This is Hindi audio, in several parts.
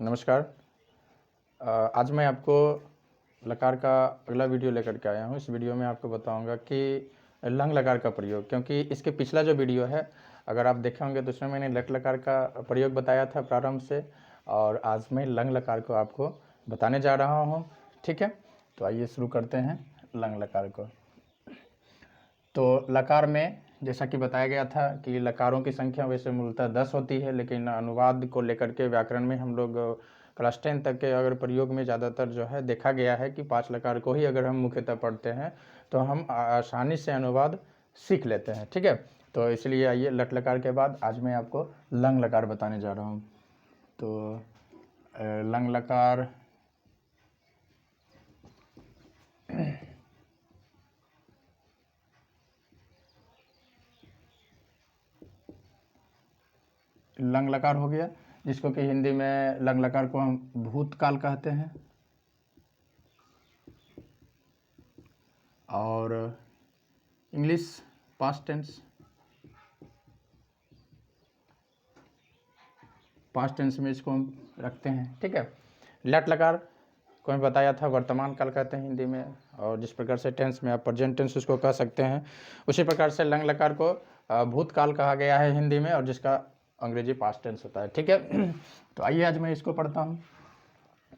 नमस्कार। आज मैं आपको लकार का अगला वीडियो लेकर के आया हूँ। इस वीडियो में आपको बताऊंगा कि लंग लकार का प्रयोग, क्योंकि इसके पिछला जो वीडियो है अगर आप देखे होंगे तो उसमें मैंने लट लकार का प्रयोग बताया था प्रारंभ से, और आज मैं लंग लकार को आपको बताने जा रहा हूँ। ठीक है, तो आइए शुरू करते हैं लंग लकार को। तो लकार में जैसा कि बताया गया था कि लकारों की संख्या वैसे मूलतः 10 होती है, लेकिन अनुवाद को लेकर के व्याकरण में हम लोग क्लास 10 तक के अगर प्रयोग में ज़्यादातर जो है देखा गया है कि 5 लकार को ही अगर हम मुख्यतः पढ़ते हैं तो हम आसानी से अनुवाद सीख लेते हैं। ठीक है, तो इसलिए आइए लट लकार के बाद आज मैं आपको लंग लकार बताने जा रहा हूँ। तो लंग लकार लंग लकार हो गया, जिसको कि हिंदी में लंग लकार को हम भूतकाल कहते हैं, और इंग्लिश पास्ट टेंस में इसको हम रखते हैं। ठीक है, लट लकार को मैं बताया था वर्तमान काल कहते हैं हिंदी में, और जिस प्रकार से टेंस में आप प्रेजेंट टेंस उसको कह सकते हैं, उसी प्रकार से लंग लकार को भूतकाल कहा गया है हिंदी में, और जिसका अंग्रेजी पास्ट टेंस होता है। ठीक है, तो आइए आज मैं इसको पढ़ता हूँ।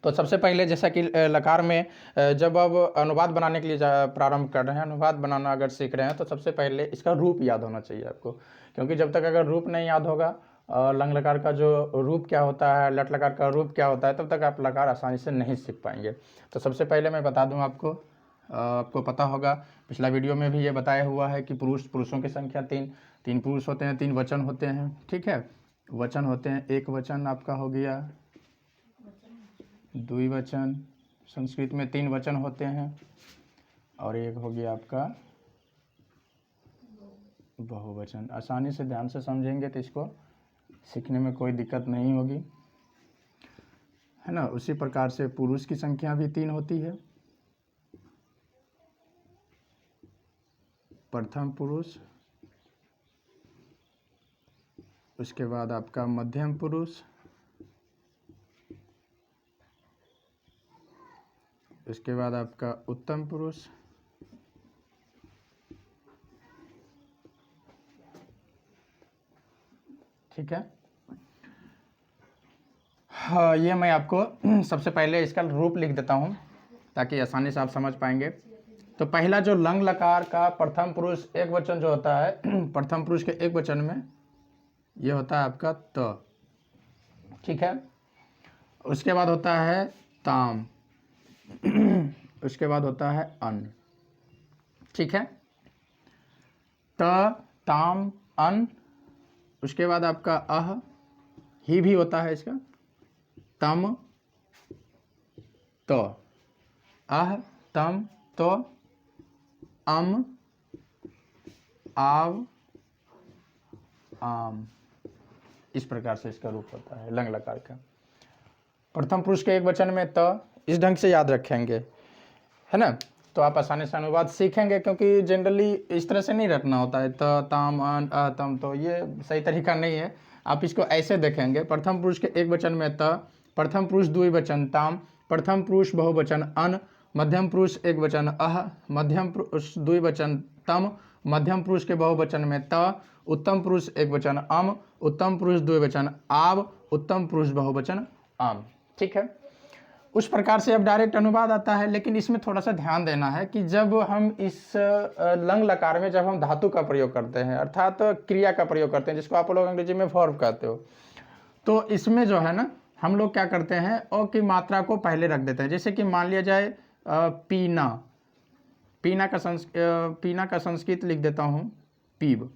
तो सबसे पहले जैसा कि लकार में जब अब अनुवाद बनाने के लिए प्रारंभ कर रहे हैं, अनुवाद बनाना अगर सीख रहे हैं, तो सबसे पहले इसका रूप याद होना चाहिए आपको, क्योंकि जब तक अगर रूप नहीं याद होगा, लंग लकार का जो रूप क्या होता है, लट लकार का रूप क्या होता है, तब तक आप लकार आसानी से नहीं सीख पाएंगे। तो सबसे पहले मैं बता दूं आपको, आपको पता होगा पिछला वीडियो में भी ये बताया हुआ है कि पुरुषों की संख्या तीन पुरुष होते हैं, 3 वचन होते हैं। ठीक है, वचन होते हैं, एक वचन आपका हो गया द्विवचन, संस्कृत में 3 वचन होते हैं, और एक हो गया आपका बहुवचन। आसानी से ध्यान से समझेंगे तो इसको सीखने में कोई दिक्कत नहीं होगी, है ना। उसी प्रकार से पुरुष की संख्या भी 3 होती है, प्रथम पुरुष, उसके बाद आपका मध्यम पुरुष, उसके बाद आपका उत्तम पुरुष, ठीक है। हाँ, ये मैं आपको सबसे पहले इसका रूप लिख देता हूँ ताकि आसानी से आप समझ पाएंगे। तो पहला जो लंग लकार का प्रथम पुरुष एक वचन जो होता है, प्रथम पुरुष के एक वचन में ये होता है आपका त। ठीक है, उसके बाद होता है ताम, उसके बाद होता है अन। ठीक है, त ताम अन, उसके बाद आपका अह ही भी होता है इसका, तम तो, अह तम तो, अम आव आम। इस प्रकार से इसका रूप होता है लंग लकार का। प्रथम पुरुष के एक वचन में त, इस ढंग से याद रखेंगे, है ना, तो आप आसानी से अनुवाद सीखेंगे, क्योंकि जनरली इस तरह से नहीं रखना होता है, त ताम अन अ तम तो, ये सही तरीका नहीं है। आप इसको ऐसे देखेंगे, प्रथम पुरुष के एक वचन में त, प्रथम पुरुष द्विवचन ताम, प्रथम पुरुष बहुवचन अन, मध्यम पुरुष एक वचन अह, मध्यम पुरुष द्विवचन तम, मध्यम पुरुष के बहुवचन में त, उत्तम पुरुष एक वचन अम, उत्तम पुरुष द्विवचन आव, उत्तम पुरुष बहुवचन आम। ठीक है, उस प्रकार से अब डायरेक्ट अनुवाद आता है, लेकिन इसमें थोड़ा सा ध्यान देना है कि जब हम इस लंग लकार में जब हम धातु का प्रयोग करते हैं, अर्थात क्रिया का प्रयोग करते हैं, जिसको आप लोग अंग्रेजी में वर्ब कहते हो, तो इसमें जो है ना, हम लोग क्या करते हैं, ओ की मात्रा को पहले रख देते हैं। जैसे कि मान लिया जाए पीना, पीना का संस्कृत लिख देता हूं पीब,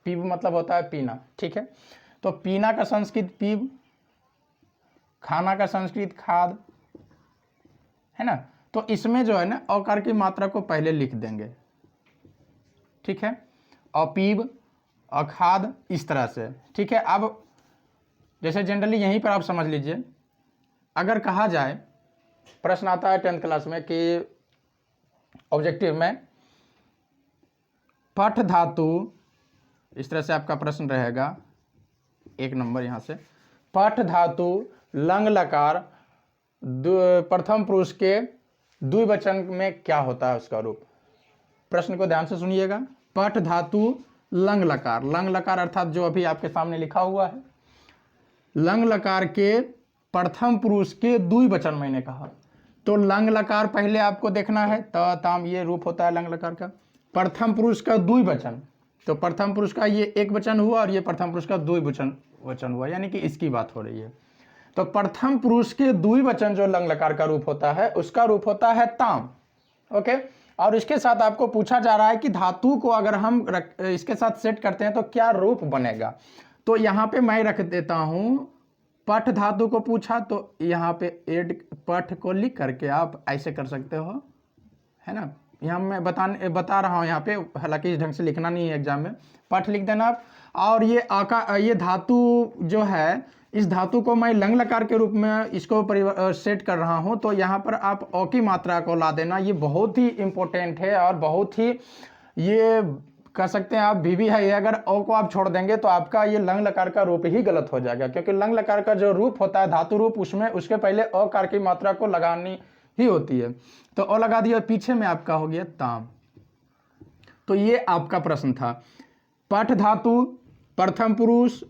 पीब मतलब होता है पीना। ठीक है, तो पीना का संस्कृत पीब, खाना का संस्कृत खाद, है ना। तो इसमें जो है ना औकार की मात्रा को पहले लिख देंगे। ठीक है, अपीब, अखाद, इस तरह से। ठीक है, अब जैसे जनरली यहीं पर आप समझ लीजिए, अगर कहा जाए, प्रश्न आता है 10th क्लास में कि ऑब्जेक्टिव में पठ धातु, इस तरह से आपका प्रश्न रहेगा, 1 नंबर यहाँ से। पठ धातु लंग लकार प्रथम पुरुष के द्विवचन में क्या होता है उसका रूप? प्रश्न को ध्यान से सुनिएगा। पठ धातु लंग लकार अर्थात जो अभी आपके सामने लिखा हुआ है, लंग लकार के प्रथम पुरुष के द्विवचन मैंने कहा, तो लंग लकार पहले आपको देखना है, त ताम ये रूप होता है लंग लकार का। प्रथम पुरुष का द्विवचन, तो प्रथम पुरुष का ये एक वचन हुआ और ये प्रथम पुरुष का द्विवचन हुआ, यानी कि इसकी बात हो रही है। तो प्रथम पुरुष के द्विवचन जो लंग लकार का रूप होता है उसका रूप होता है ताम। ओके, और इसके साथ आपको पूछा जा रहा है कि धातु को अगर हम इसके साथ सेट करते हैं तो क्या रूप बनेगा। तो यहाँ पे मैं रख देता हूं पठ धातु को पूछा, तो यहाँ पे एड पठ को लिख करके आप ऐसे कर सकते हो, है ना। यहाँ मैं बता रहा हूँ यहाँ पे, हालांकि इस ढंग से लिखना नहीं है एग्जाम में, पठ लिख देना आप। और ये धातु जो है, इस धातु को मैं लंग लकार के रूप में इसको सेट कर रहा हूँ, तो यहाँ पर आप अ की मात्रा को ला देना। ये बहुत ही इंपॉर्टेंट है और बहुत ही, ये कह सकते हैं आप भी है, अगर अ को आप छोड़ देंगे तो आपका ये लंग लकार का रूप ही गलत हो जाएगा, क्योंकि लंग लकार का जो रूप होता है धातु रूप, उसमें उसके पहले अकार की मात्रा को लगानी ही होती है। तो अ लगा दिया, पीछे में आपका हो गया ताम। तो ये आपका प्रश्न था। पठ धातु प्रथम पुरुष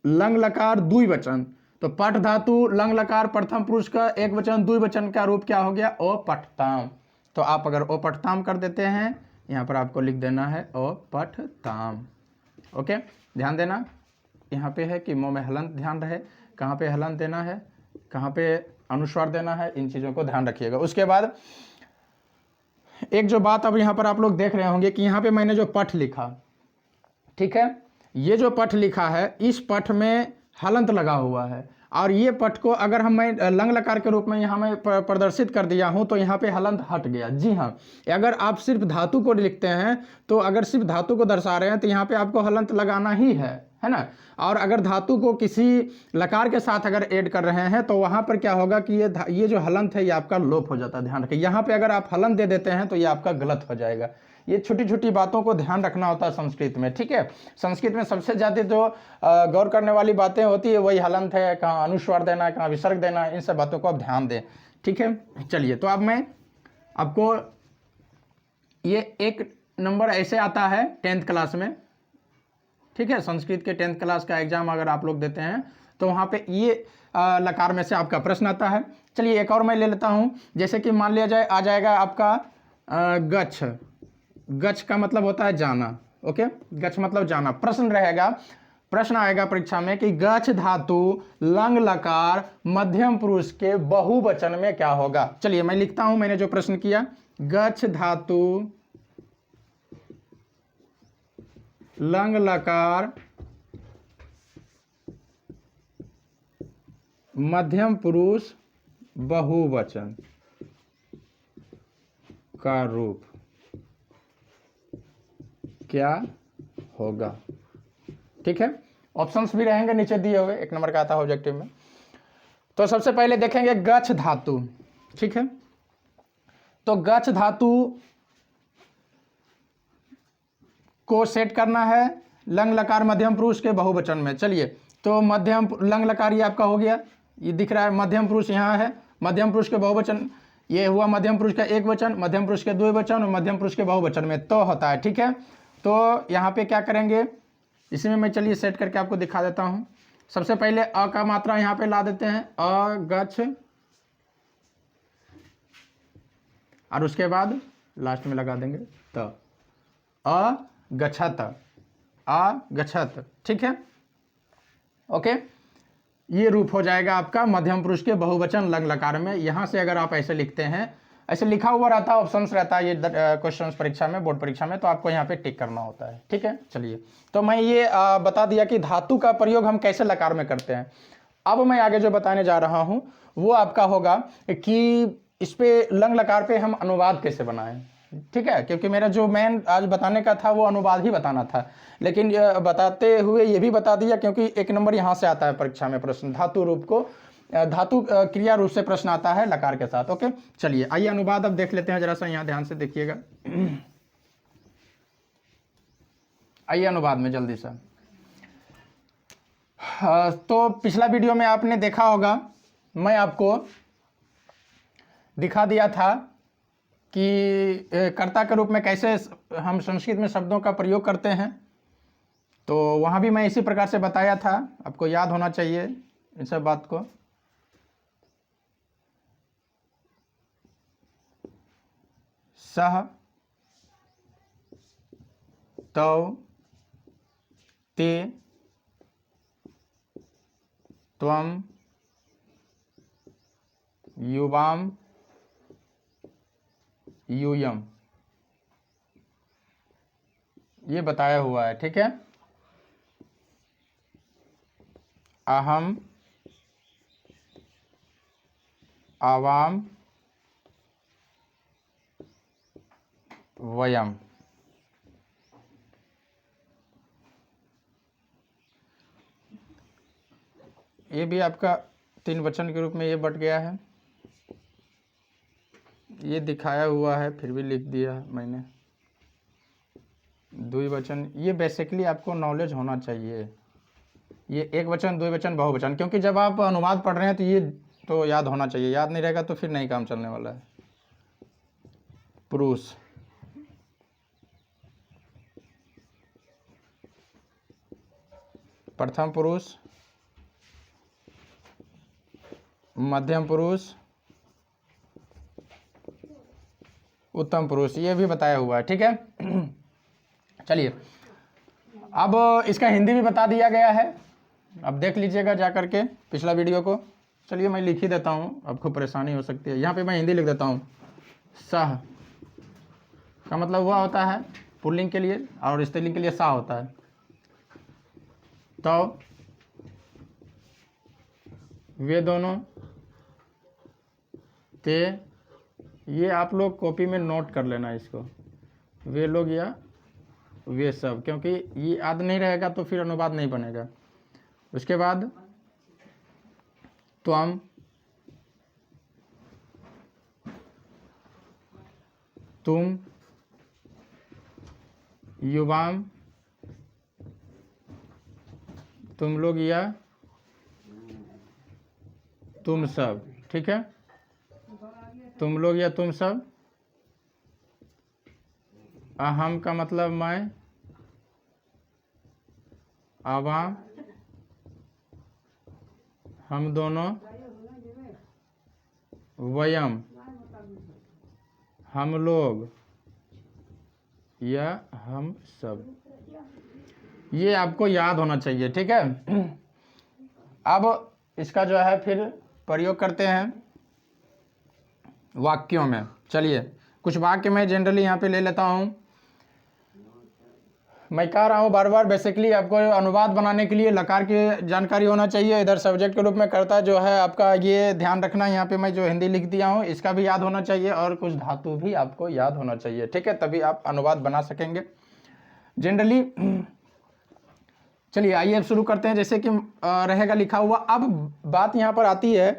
लंग लकार द्विवचन, तो पठ धातु लंग लकार प्रथम पुरुष का एक वचन द्विवचन का रूप क्या हो गया? अपठताम। तो आप अगर अपठताम कर देते हैं, यहाँ पर आपको लिख देना है अपठताम। ओके, ध्यान देना यहाँ पे है कि मोह में हलंत ध्यान रहे, कहाँ पे हलंत देना है, कहाँ पे अनुस्वार देना है, इन चीज़ों को ध्यान रखिएगा। उसके बाद एक जो बात अब यहाँ पर आप लोग देख रहे होंगे कि यहाँ पे मैंने जो पठ लिखा, ठीक है, ये जो पठ लिखा है इस पठ में हलंत लगा हुआ है, और ये पठ को अगर मैं लंग लकार के रूप में यहाँ में प्रदर्शित कर दिया हूँ तो यहाँ पे हलंत हट गया। जी हाँ, अगर आप सिर्फ धातु को लिखते हैं, तो अगर सिर्फ धातु को दर्शा रहे हैं तो यहाँ पे आपको हलंत लगाना ही है ना। और अगर धातु को किसी लकार के साथ अगर ऐड कर रहे हैं तो वहाँ पर क्या होगा कि ये जो हलंत है ये आपका लोप हो जाता है। ध्यान रखिए, यहाँ पे अगर आप हलंत दे देते हैं तो ये आपका गलत हो जाएगा। ये छोटी छोटी बातों को ध्यान रखना होता है संस्कृत में, ठीक है। संस्कृत में सबसे ज़्यादा जो गौर करने वाली बातें होती है वही हलंत है, कहाँ अनुस्वार देना है, कहाँ विसर्ग देना है, इन सब बातों को आप ध्यान दें, ठीक है। चलिए, तो अब मैं आपको ये 1 नंबर ऐसे आता है 10th क्लास में, ठीक है। संस्कृत के 10th क्लास का एग्जाम अगर आप लोग देते हैं तो वहाँ पे ये लकार में से आपका प्रश्न आता है। चलिए, एक और मैं ले लेता हूँ, जैसे कि मान लिया जाए आ जाएगा आपका गच्छ। गच्छ का मतलब होता है जाना, ओके, गच्छ मतलब जाना। प्रश्न आएगा परीक्षा में कि गच्छ धातु लंग लकार मध्यम पुरुष के बहुवचन में क्या होगा। चलिए मैं लिखता हूं, मैंने जो प्रश्न किया, गच्छ धातु लंग लकार मध्यम पुरुष बहुवचन का रूप क्या होगा, ठीक है। ऑप्शंस भी रहेंगे नीचे दिए हुए, 1 नंबर का आता है ऑब्जेक्टिव में। तो सबसे पहले देखेंगे गच्छ धातु, ठीक है। तो गच्छ धातु को सेट करना है लंग लकार मध्यम पुरुष के बहुवचन में। चलिए, तो मध्यम लंग लकार ये आपका हो गया, ये दिख रहा है, मध्यम पुरुष यहाँ है, मध्यम पुरुष के बहुवचन ये हुआ, मध्यम पुरुष का एक वचन, मध्यम पुरुष के द्विवचन और मध्यम पुरुष के बहुवचन में तो होता है, ठीक है। तो यहाँ पे क्या करेंगे, इसमें मैं चलिए सेट करके आपको दिखा देता हूँ। सबसे पहले अ का मात्रा यहाँ पे ला देते हैं, अ गच्छ, और उसके बाद लास्ट में लगा देंगे त, अ गच्छत, ठीक है, ओके। ये रूप हो जाएगा आपका मध्यम पुरुष के बहुवचन लंग लकार में। यहाँ से अगर आप ऐसे लिखते हैं, ऐसे लिखा हुआ रहता है, ऑप्शंस रहता है ये क्वेश्चंस परीक्षा में, बोर्ड परीक्षा में, तो आपको यहाँ पे टिक करना होता है, ठीक है। चलिए, तो मैं ये बता दिया कि धातु का प्रयोग हम कैसे लकार में करते हैं। अब मैं आगे जो बताने जा रहा हूँ वो आपका होगा कि इस पे लंग लकार पे हम अनुवाद कैसे बनाएं, ठीक है, क्योंकि मेरा जो मेन आज बताने का था वो अनुवाद ही बताना था, लेकिन बताते हुए ये भी बता दिया क्योंकि 1 नंबर यहाँ से आता है परीक्षा में प्रश्न, धातु रूप को, धातु क्रिया रूप से प्रश्न आता है लकार के साथ, ओके। चलिए, आइए अनुवाद अब देख लेते हैं, जरा सा यहाँ ध्यान से देखिएगा। आइए अनुवाद में जल्दी से, तो पिछला वीडियो में आपने देखा होगा, मैं आपको दिखा दिया था कि कर्ता के रूप में कैसे हम संस्कृत में शब्दों का प्रयोग करते हैं। तो वहाँ भी मैं इसी प्रकार से बताया था, आपको याद होना चाहिए इन सब बात को। सह, तौ, ते, त्वम, युवाम, यूयम, ये बताया हुआ है, ठीक है। अहम, आवाम, वयम। ये भी आपका 3 वचन के रूप में ये बट गया है, ये दिखाया हुआ है, फिर भी लिख दिया मैंने। द्विवचन, ये बेसिकली आपको नॉलेज होना चाहिए, ये एक वचन, द्विवचन, बहुवचन, क्योंकि जब आप अनुवाद पढ़ रहे हैं तो ये तो याद होना चाहिए। याद नहीं रहेगा तो फिर नहीं काम चलने वाला है। पुरुष, प्रथम पुरुष, मध्यम पुरुष, उत्तम पुरुष, ये भी बताया हुआ है, ठीक है। चलिए, अब इसका हिंदी भी बता दिया गया है, अब देख लीजिएगा जा करके पिछला वीडियो को। चलिए मैं लिख ही देता हूँ, आपको परेशानी हो सकती है। यहाँ पे मैं हिंदी लिख देता हूँ। सह का मतलब हुआ होता है पुल्लिंग के लिए, और स्त्रीलिंग के लिए सा होता है। तो वे दोनों, ते, ये आप लोग कॉपी में नोट कर लेना इसको, वे लोग या वे सब, क्योंकि ये याद नहीं रहेगा तो फिर अनुवाद नहीं बनेगा। उसके बाद त्वम, तुम, युवाम, तुम लोग या तुम सब, ठीक है। तुम लोग या तुम सब। अहम का मतलब मैं, आवाम, हम दोनों, वयम, हम लोग या हम सब, ये आपको याद होना चाहिए, ठीक है। अब इसका जो है फिर प्रयोग करते हैं वाक्यों में। चलिए, कुछ वाक्य मैं जनरली यहाँ पे ले लेता हूँ। मैं कह रहा हूँ बार बार, बेसिकली आपको अनुवाद बनाने के लिए लकार की जानकारी होना चाहिए। इधर सब्जेक्ट के रूप में करता जो है आपका, ये ध्यान रखना। यहाँ पे मैं जो हिंदी लिख दिया हूँ इसका भी याद होना चाहिए, और कुछ धातु भी आपको याद होना चाहिए, ठीक है, तभी आप अनुवाद बना सकेंगे जनरली। चलिए आइए अब शुरू करते हैं। जैसे कि रहेगा लिखा हुआ। अब बात यहाँ पर आती है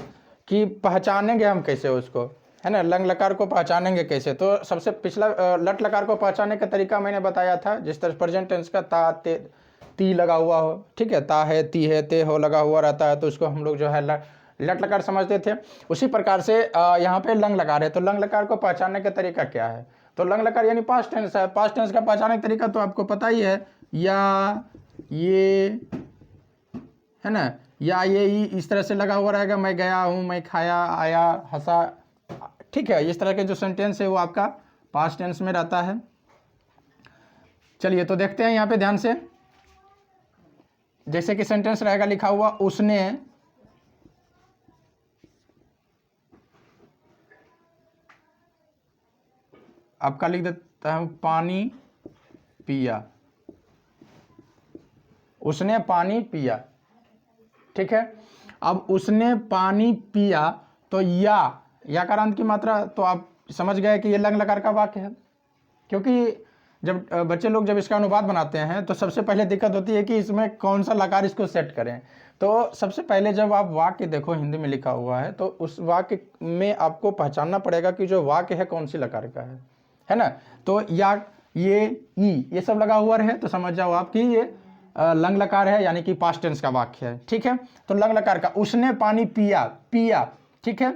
कि पहचानेंगे हम कैसे उसको, है ना, लंग लकार को पहचानेंगे कैसे। तो सबसे पिछला लट लकार को पहचानने का तरीका मैंने बताया था, जिस तरह प्रेजेंट टेंस का ता, ते, ती लगा हुआ हो, ठीक है, ता है, ती है, ते हो लगा हुआ रहता है, तो उसको हम लोग जो है लट लकार समझते थे। उसी प्रकार से यहाँ पे लंग लकार है, तो लंग लकार को पहचानने का तरीका क्या है। तो लंग लकार यानी पास्ट टेंस है। पास्ट टेंस का पहचानने का तरीका तो आपको पता ही है, या, ये, है ना, या ये इस तरह से लगा हुआ रहेगा। मैं गया हूँ, मैं खाया, आया, हंसा, ठीक है। इस तरह के जो सेंटेंस है वो आपका पास्ट टेंस में रहता है। चलिए तो देखते हैं यहाँ पे ध्यान से। जैसे कि सेंटेंस रहेगा लिखा हुआ, उसने आपका लिख देता हूँ पानी पिया। उसने पानी पिया, ठीक है। अब उसने पानी पिया, तो या का अंत की मात्रा, तो आप समझ गए कि ये लंग लकार का वाक्य है। क्योंकि जब बच्चे लोग जब इसका अनुवाद बनाते हैं तो सबसे पहले दिक्कत होती है कि इसमें कौन सा लकार इसको सेट करें। तो सबसे पहले जब आप वाक्य देखो हिंदी में लिखा हुआ है, तो उस वाक्य में आपको पहचानना पड़ेगा कि जो वाक्य है कौन सी लकार का है ना। तो या, ये, ई, ये सब लगा हुआ रहे तो समझ जाओ आप कि ये लंग लकार है, यानी कि पास्ट टेंस का वाक्य है। ठीक है, तो लंग लकार का उसने पानी पिया, पिया। ठीक है,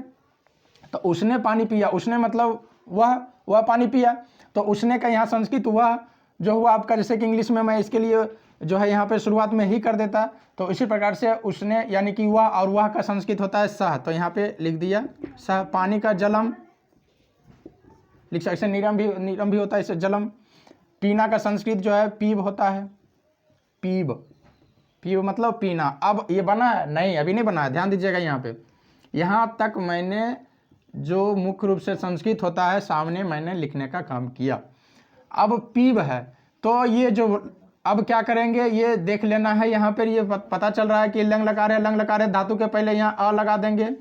तो उसने पानी पिया, उसने मतलब वह पानी पिया। तो उसने का यहाँ संस्कृत वह जो हुआ आपका, जैसे कि इंग्लिश में मैं इसके लिए जो है यहाँ पे शुरुआत में ही कर देता, तो इसी प्रकार से उसने यानी कि वह, और वह का संस्कृत होता है सह, तो यहाँ पे लिख दिया सह। पानी का जलम लिख सकते, नीरम भी होता है, इसे जलम। पीना का संस्कृत जो है पीब होता है, पीब, पीब मतलब पीना। अब ये बना है नहीं, अभी नहीं बना है, ध्यान दीजिएगा यहाँ पे। यहाँ तक मैंने जो मुख्य रूप से संस्कृत होता है सामने मैंने लिखने का काम किया। अब पीब है, तो ये जो अब क्या करेंगे ये देख लेना है। यहाँ पर ये पता चल रहा है कि लंग लकार है, लंग लकार है, धातु के पहले यहाँ अ लगा देंगे,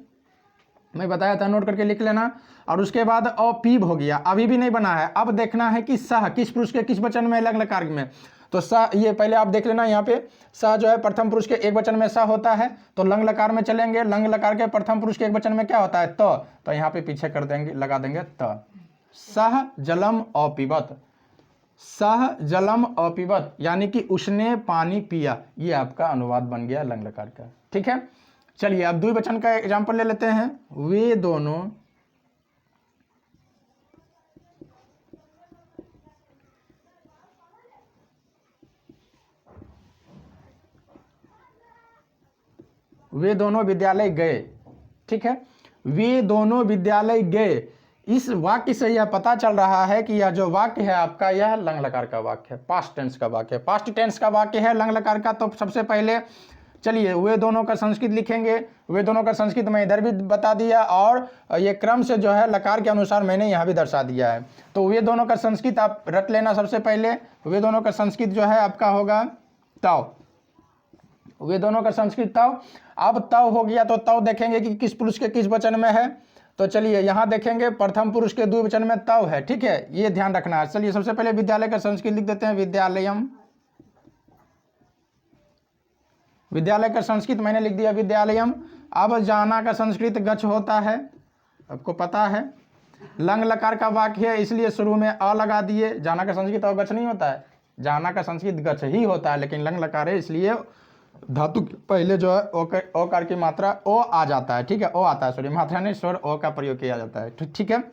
मैं बताया था, नोट करके लिख लेना। और उसके बाद अ पीब हो गया, अभी भी नहीं बना है। अब देखना है कि सह किस पुरुष के किस वचन में, लंग लकार में। तो सह ये पहले आप देख लेना, यहाँ पे सह जो है प्रथम पुरुष के एक वचन में सह होता है, तो लंग लकार में चलेंगे। लंग लकार के प्रथम पुरुष के एक वचन में क्या होता है, तो यहाँ पे पीछे कर देंगे, लगा देंगे त। सह जलम अपिबत, सह जलम अपिबत, यानी कि उसने पानी पिया। ये आपका अनुवाद बन गया लंग लकार का। ठीक है, चलिए अब द्विवचन का एग्जाम्पल ले लेते हैं। वे दोनों विद्यालय गए। ठीक है, वे दोनों विद्यालय गए। इस वाक्य से यह पता चल रहा है कि यह जो वाक्य है आपका, यह लंग लकार का वाक्य है, पास्ट टेंस का वाक्य है। पास्ट टेंस का वाक्य है लंग लकार का। तो सबसे पहले चलिए वे दोनों का संस्कृत लिखेंगे। वे दोनों का संस्कृत मैं इधर भी बता दिया, और ये क्रम से जो है लकार के अनुसार मैंने यहाँ भी दर्शा दिया है। तो वे दोनों का संस्कृत आप रट लेना। सबसे पहले वे दोनों का संस्कृत जो है आपका होगा तव। वे दोनों का संस्कृत तव। अब तव हो गया, तो तव देखेंगे कि किस पुरुष के किस वचन में है। तो चलिए यहाँ देखेंगे प्रथम पुरुष के द्विवचन में तव है। ठीक है, ये ध्यान रखना है। चलिए सबसे पहले विद्यालय का संस्कृत लिख देते हैं, विद्यालयम। विद्यालय का संस्कृत मैंने लिख दिया विद्यालयम। अब जाना का संस्कृत गच्छ होता है, आपको पता है। लंग लकार का वाक्य है, इसलिए शुरू में अ लगा दिए। जाना का संस्कृत और गच्छ नहीं होता है, जाना का संस्कृत गच्छ ही होता है, लेकिन लंग लकार है इसलिए धातु पहले जो है ओकार की मात्रा ओ आ जाता है। ठीक है, ओ आता है, सॉरी मात्रा नहीं, स्वर ओ का प्रयोग किया जाता है। ठीक है,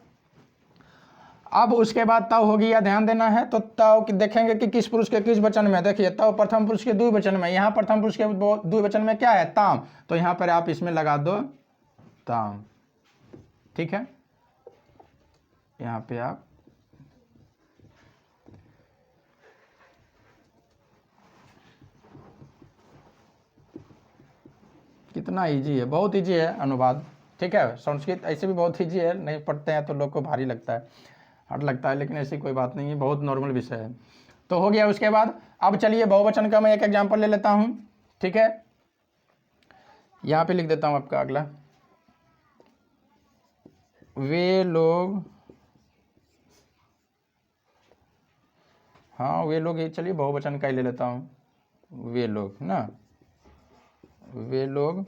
अब उसके बाद तव हो गया, ध्यान देना है। तो तव देखेंगे कि किस पुरुष के किस वचन में। देखिए तव प्रथम पुरुष के द्विवचन में, यहाँ प्रथम पुरुष के द्विवचन में क्या है, ताम, तो यहाँ पर आप इसमें लगा दो ताम। ठीक है, यहाँ पे आप कितना इजी है, बहुत इजी है अनुवाद। ठीक है, संस्कृत ऐसे भी बहुत इजी है, नहीं पढ़ते हैं तो लोग को भारी लगता है, हार्ड लगता है, लेकिन ऐसी कोई बात नहीं है, बहुत नॉर्मल विषय है। तो हो गया। उसके बाद अब चलिए बहुवचन का मैं एक एग्जांपल ले लेता हूं। ठीक है, यहाँ पे लिख देता हूं आपका अगला, वे लोग, हाँ वे लोग, ये चलिए बहुवचन का ही ले लेता हूं, वे लोग ना, वे लोग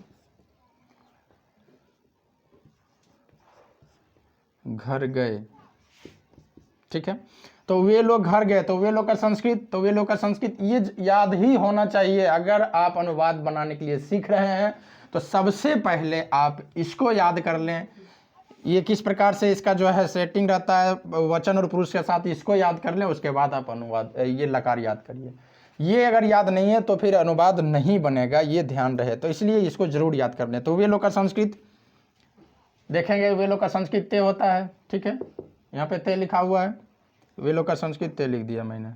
घर गए। ठीक है, तो वे लोग घर गए, तो वे लोग का संस्कृत, तो वे लोग का संस्कृत ये याद ही होना चाहिए। अगर आप अनुवाद बनाने के लिए सीख रहे हैं तो सबसे पहले आप इसको याद कर लें। ये किस प्रकार से इसका जो है सेटिंग रहता है वचन और पुरुष के साथ, इसको याद कर लें। उसके बाद आप अनुवाद ये लकार याद करिए। ये अगर याद नहीं है तो फिर अनुवाद नहीं बनेगा, ये ध्यान रहे। तो इसलिए इसको जरूर याद कर लें। तो वे लोग का संस्कृत देखेंगे, वे लोग का संस्कृत ते होता है। ठीक है, यहाँ पे ते लिखा हुआ है, वे लोग का संस्कृत ते लिख दिया मैंने।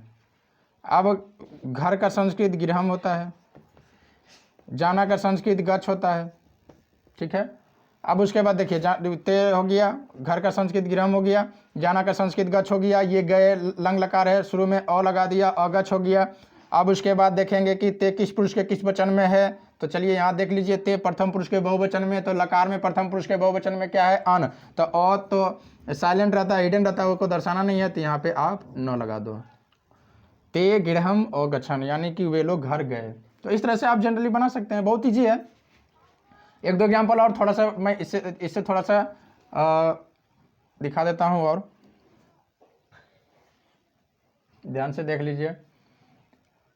अब घर का संस्कृत गृहम होता है, जाना का संस्कृत गच्छ होता है। ठीक है, अब उसके बाद देखिए ते हो गया, घर का संस्कृत गृहम हो गया, जाना का संस्कृत गच्छ हो गया। ये गए लंग लकार है, शुरू में अ लगा दिया, अगच्छ हो गया। अब उसके बाद देखेंगे कि ते किस पुरुष के किस वचन में है। तो चलिए यहाँ देख लीजिए, ते प्रथम पुरुष के बहुवचन में, तो लकार में प्रथम पुरुष के बहुवचन में क्या है, अन। तो अ तो साइलेंट रहता है, हिडन रहता है, वो को दर्शाना नहीं है, तो यहाँ पे आप न लगा दो। ते गृहम और गच्छन, यानी कि वे लोग घर गए। तो इस तरह से आप जनरली बना सकते हैं, बहुत ईजी है। एक दो एग्जाम्पल और थोड़ा सा मैं इससे थोड़ा सा दिखा देता हूँ, और ध्यान से देख लीजिए।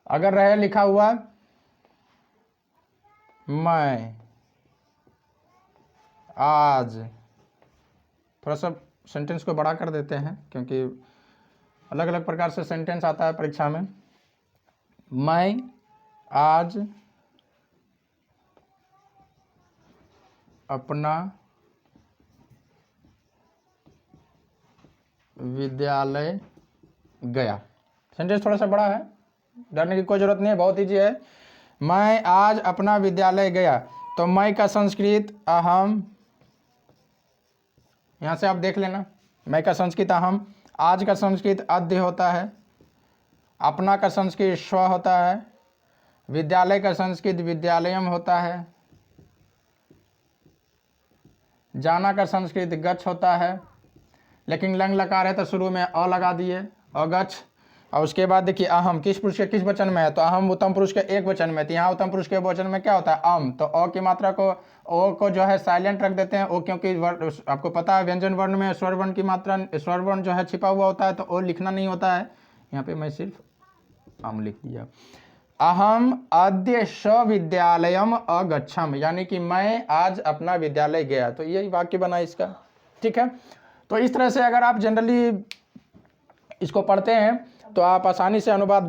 अगर रहे लिखा हुआ मैं आज, थोड़ा सा सेंटेंस को बड़ा कर देते हैं क्योंकि अलग अलग प्रकार से सेंटेंस आता है परीक्षा में। मैं आज अपना विद्यालय गया। सेंटेंस थोड़ा सा बड़ा है, डरने की कोई जरूरत नहीं है, बहुत ईजी है। मैं आज अपना विद्यालय गया, तो मैं का संस्कृत अहम, यहाँ से आप देख लेना, मैं का संस्कृत अहम, आज का संस्कृत अद्य होता है, अपना का संस्कृत स्व होता है, विद्यालय का संस्कृत विद्यालयम होता है, जाना का संस्कृत गच्छ होता है, लेकिन लंग लकार है तो शुरू में अ लगा दिए, अगच्छ। और उसके बाद देखिए अहम किस पुरुष के किस वचन में है, तो अहम उत्तम पुरुष के एक वचन में, तो यहाँ उत्तम पुरुष के वचन में क्या होता है अम, तो अ की मात्रा को ओ को जो है साइलेंट रख देते हैं, ओ क्योंकि आपको पता है व्यंजन वर्ण में स्वर वर्ण की मात्रा, स्वर वर्ण जो है छिपा हुआ होता है, तो ओ लिखना नहीं होता है, यहाँ पे मैं सिर्फ अम लिख दिया। अहम अद्य विद्यालयम अगच्छम, यानी कि मैं आज अपना विद्यालय गया, तो यही वाक्य बना इसका। ठीक है, तो इस तरह से अगर आप जनरली इसको पढ़ते हैं तो आप आसानी से अनुवाद